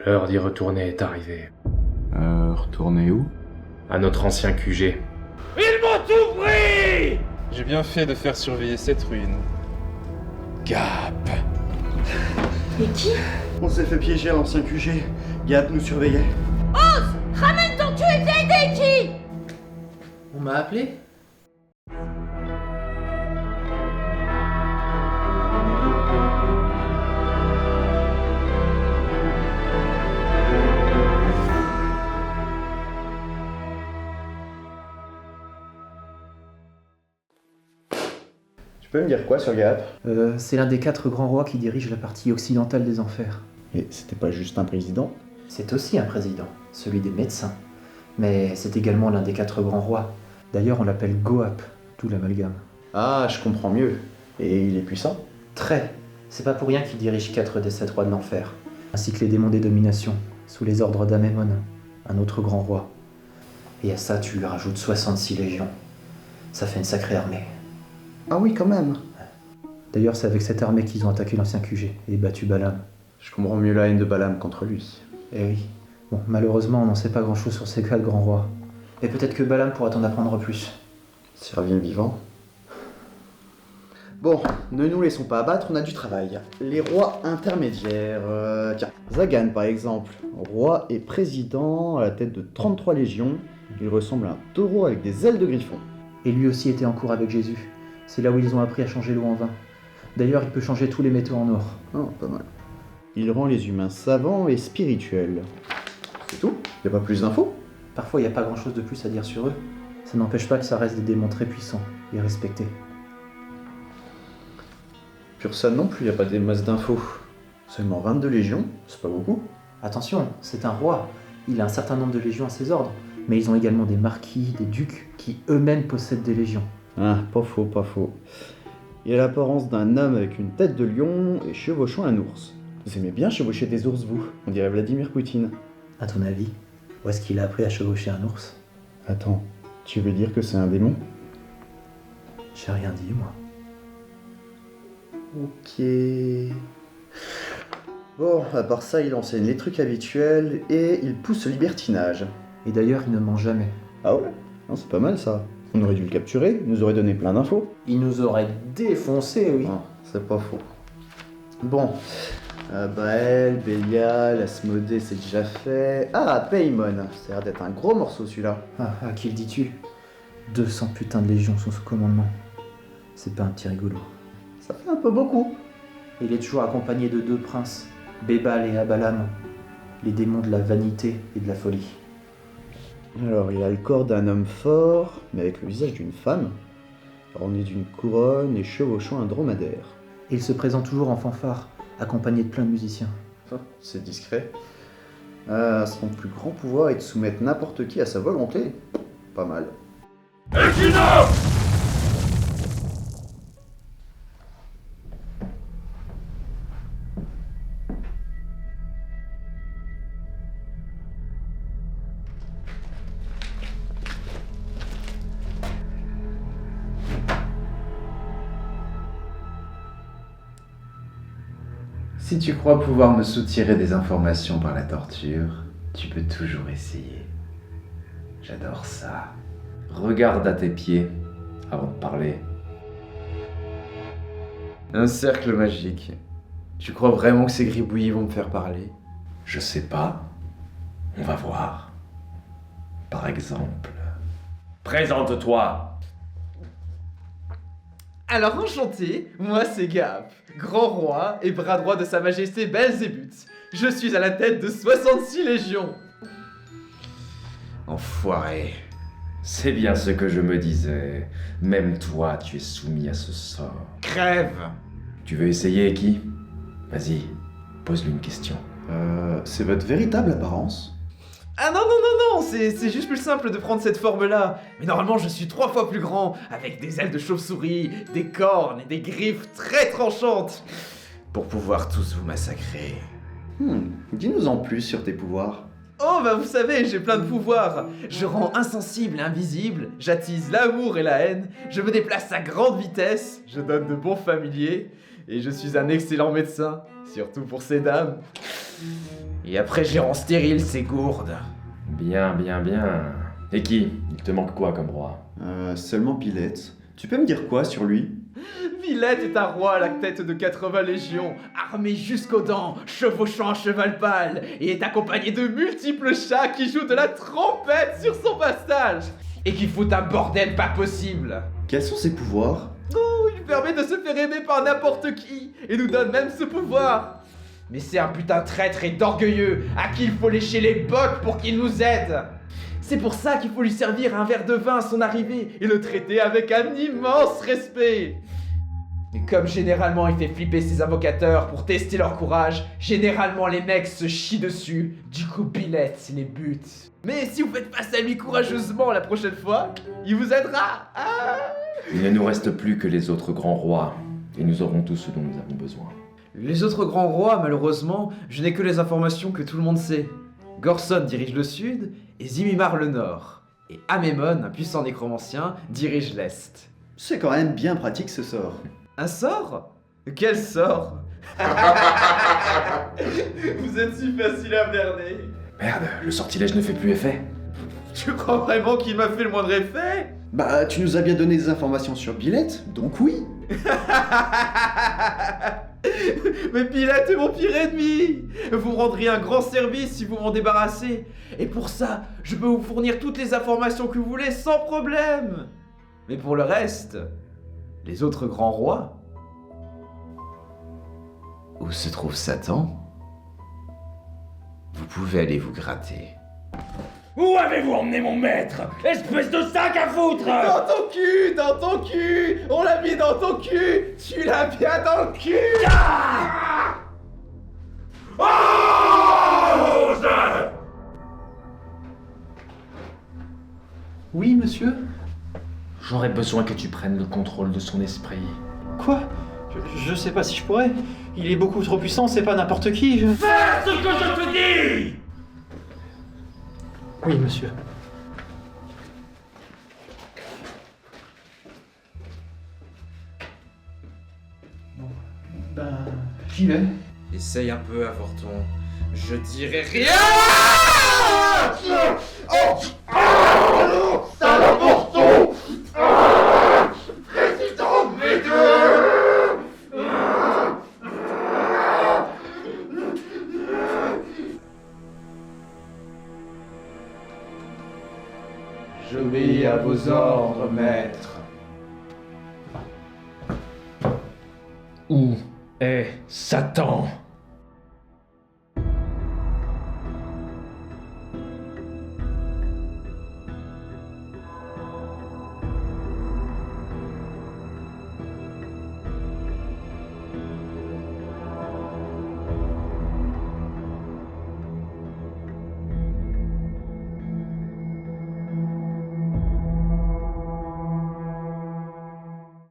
L'heure d'y retourner est arrivée. Retourner où? À notre ancien QG. Ils m'ont tout pris! J'ai bien fait de faire surveiller cette ruine. Gap. Et qui? On s'est fait piéger à l'ancien QG. Gap nous surveillait. Ramène ton cul et viens aider qui? On m'a appelé? Tu peux me dire quoi sur Gap? C'est l'un des 4 grands rois qui dirige la partie occidentale des enfers. Mais c'était pas juste un président? C'est aussi un président, celui des médecins. Mais c'est également l'un des 4 grands rois. D'ailleurs, on l'appelle Goap, tout l'amalgame. Ah, je comprends mieux. Et il est puissant? Très. C'est pas pour rien qu'il dirige 4 des 7 rois de l'enfer, ainsi que les démons des dominations, sous les ordres d'Amémon, un autre grand roi. Et à ça, tu lui rajoutes 66 légions. Ça fait une sacrée armée. Ah oui, quand même. D'ailleurs, c'est avec cette armée qu'ils ont attaqué l'ancien QG et battu Balaam. Je comprends mieux la haine de Balaam contre lui. Eh oui. Bon, malheureusement, on n'en sait pas grand-chose sur ces 4 grands rois. Et peut-être que Balaam pourra t'en apprendre plus. S'il revient vivant. Bon, ne nous laissons pas abattre, on a du travail. Les rois intermédiaires. Tiens, Zagan par exemple. Roi et président à la tête de 33 légions. Il ressemble à un taureau avec des ailes de griffon. Et lui aussi était en cours avec Jésus. C'est là où ils ont appris à changer l'eau en vin. D'ailleurs, il peut changer tous les métaux en or. Oh, pas mal. Il rend les humains savants et spirituels. C'est tout? Y a pas plus d'infos? Parfois, il n'y a pas grand-chose de plus à dire sur eux. Ça n'empêche pas que ça reste des démons très puissants et respectés. Sur ça non plus, y a pas des masses d'infos. Seulement 22 légions, c'est pas beaucoup. Attention, c'est un roi. Il a un certain nombre de légions à ses ordres. Mais ils ont également des marquis, des ducs, qui eux-mêmes possèdent des légions. Ah, pas faux, pas faux. Il a l'apparence d'un homme avec une tête de lion et chevauchant un ours. Vous aimez bien chevaucher des ours, vous? On dirait Vladimir Poutine. À ton avis, où est-ce qu'il a appris à chevaucher un ours? Attends, tu veux dire que c'est un démon? J'ai rien dit, moi. Ok. Bon, à part ça, il enseigne les trucs habituels et il pousse au libertinage. Et d'ailleurs, il ne ment jamais. Ah ouais? Non, c'est pas mal ça. On aurait dû le capturer, il nous aurait donné plein d'infos. Il nous aurait défoncé, oui. Ah, c'est pas faux. Bon. Baël, Bélial, Asmodée, c'est déjà fait. Ah, Paimon. Ça a l'air d'être un gros morceau celui-là. Ah, à qui le dis-tu? 200 putains de légions sous ce commandement. C'est pas un petit rigolo. Ça fait un peu beaucoup. Il est toujours accompagné de 2 princes, Bébal et Abalam, les démons de la vanité et de la folie. Alors, il a le corps d'un homme fort, mais avec le visage d'une femme, orné d'une couronne et chevauchant un dromadaire. Et il se présente toujours en fanfare, accompagné de plein de musiciens. C'est discret. Son plus grand pouvoir est de soumettre n'importe qui à sa volonté. Pas mal. Si tu crois pouvoir me soutirer des informations par la torture, tu peux toujours essayer. J'adore ça. Regarde à tes pieds avant de parler. Un cercle magique. Tu crois vraiment que ces gribouillis vont me faire parler? Je sais pas. On va voir. Par exemple... Présente-toi! Alors enchanté, moi c'est Gap, grand roi et bras droit de sa majesté Belzébuth. Je suis à la tête de 66 légions. Enfoiré. C'est bien ce que je me disais. Même toi, tu es soumis à ce sort. Crève! Tu veux essayer, qui? Vas-y, pose-lui une question. C'est votre véritable apparence? Ah non, non, non, non, c'est juste plus simple de prendre cette forme-là. Mais normalement, je suis 3 fois plus grand, avec des ailes de chauve-souris, des cornes et des griffes très tranchantes. Pour pouvoir tous vous massacrer. Dis-nous en plus sur tes pouvoirs. Oh, bah vous savez, j'ai plein de pouvoirs. Je rends insensible et invisible, j'attise l'amour et la haine, je me déplace à grande vitesse, je donne de bons familiers, et je suis un excellent médecin, surtout pour ces dames. Et après, j'ai rend stérile ces gourdes. Bien, bien, bien. Et qui? Il te manque quoi comme roi? Seulement Pilette. Tu peux me dire quoi sur lui? Villette est un roi à la tête de 80 légions, armé jusqu'aux dents, chevauchant un cheval pâle, et est accompagné de multiples chats qui jouent de la trompette sur son passage, et qui foutent un bordel pas possible. Quels sont ses pouvoirs? Oh, il permet de se faire aimer par n'importe qui, et nous donne même ce pouvoir. Mais c'est un putain de traître et d'orgueilleux, à qui il faut lécher les bottes pour qu'il nous aide. C'est pour ça qu'il faut lui servir un verre de vin à son arrivée, et le traiter avec un immense respect. Mais comme généralement il fait flipper ses invocateurs pour tester leur courage, généralement les mecs se chient dessus, du coup Billette les bute. Mais si vous faites face à lui courageusement la prochaine fois, il vous aidera. Ah. Il ne nous reste plus que les autres grands rois, et nous aurons tout ce dont nous avons besoin. Les autres grands rois, malheureusement, je n'ai que les informations que tout le monde sait. Gorson dirige le sud, et Zimimar le nord. Et Amémon, un puissant nécromancien, dirige l'est. C'est quand même bien pratique ce sort. Un sort? Quel sort? Vous êtes si facile à berner. Merde, le sortilège ne fait plus effet. Tu crois vraiment qu'il m'a fait le moindre effet? Bah, tu nous as bien donné des informations sur Billette, donc oui. Mais Pilate est mon pire ennemi. Vous rendriez un grand service si vous m'en débarrassez. Et pour ça, je peux vous fournir toutes les informations que vous voulez sans problème. Mais pour le reste, les autres grands rois? Où se trouve Satan? Vous pouvez aller vous gratter. Où avez-vous emmené mon maître? Espèce de sac à foutre! Dans ton cul! Dans ton cul! On l'a mis dans ton cul! Tu l'as bien dans le cul! Oui, monsieur? J'aurais besoin que tu prennes le contrôle de son esprit. Quoi? Je sais pas si je pourrais. Il est beaucoup trop puissant, c'est pas n'importe qui. Fais ce que je te dis! Oui, monsieur. Bon, ben, j'y vais. Essaye un peu, avorton. Je dirai rien! J'obéis à vos ordres, maître. Où est Satan?